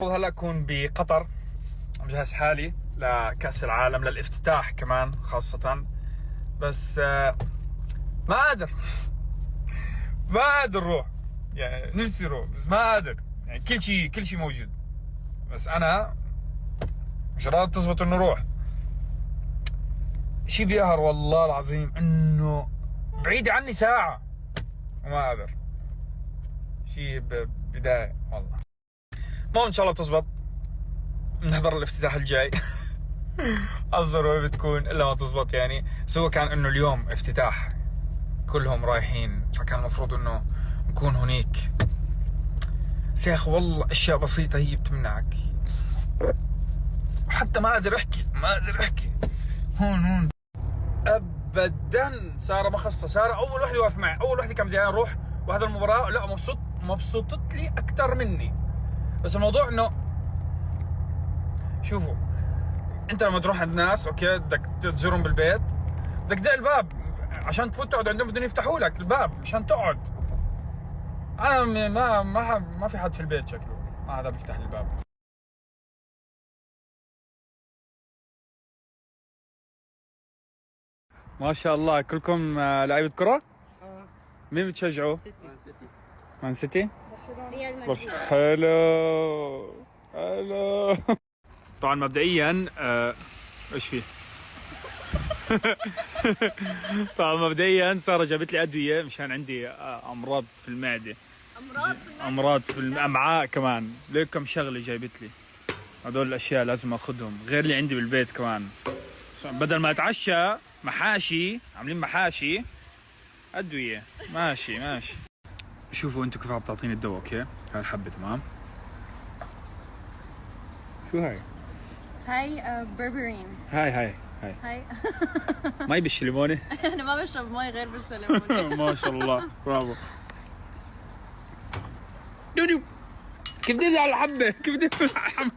هلا اكون بقطر مجهز حالي لكأس العالم للافتتاح كمان خاصة. بس ما قادر ما قادر روح، يعني نفسي روح بس ما قادر، يعني كل شيء موجود بس انا مش راضي تزبط انه روح. شيء بيقهر والله العظيم انه بعيد عني ساعة وما قادر. شيء بداية والله. ما ان شاء الله بتزبط، نحضر الافتتاح الجاي. الظروف بتكون الا ما تزبط يعني. سوى كان انه اليوم افتتاح كلهم رايحين، فكان المفروض انه نكون هنيك. بس يا اخي والله اشياء بسيطة هي بتمنعك. حتى ما قادر احكي هون ابدا. سارة مخصصة، سارة اول وحدة واقف معي، اول وحدة كان بدي اروح وهذا المباراة. لا مبسوطت لي اكثر مني. بس الموضوع انه شوفوا، انت لما تروح عند ناس اوكي بدك تزورهم بالبيت، بدك تدق الباب عشان تفوت تقعد عندهم، بدهم يفتحوا لك الباب مشان تقعد. انا ما في حد في البيت شكله ما حدا بيفتح لي الباب. ما شاء الله كلكم لعيبة كرة؟ مين بتشجعوا؟ مان سيتي؟ ريال مدريد. حلو. طبعا مبدئيا ايش فيه؟ طبعا مبدئيا سارة جابت لي ادوية مشان عندي امراض في المعدة، امراض في الامعاء كمان. ليك كم شغلة جايبت لي، هدول الاشياء لازم اخذهم غير اللي عندي بالبيت كمان. بدل ما اتعشى محاشي، عاملين محاشي ادوية. ماشي. شوفوا انتم كيف عم تعطيني الدواء. اوكي هاي الحبة تمام. شو هاي؟ هاي بربرين. هاي هاي مي بالشليمونة. انا ما بشرب مي غير بالسلمون. ما شاء الله برافو. دودو كيف بدي على الحبة، كيف بدي على الحبة.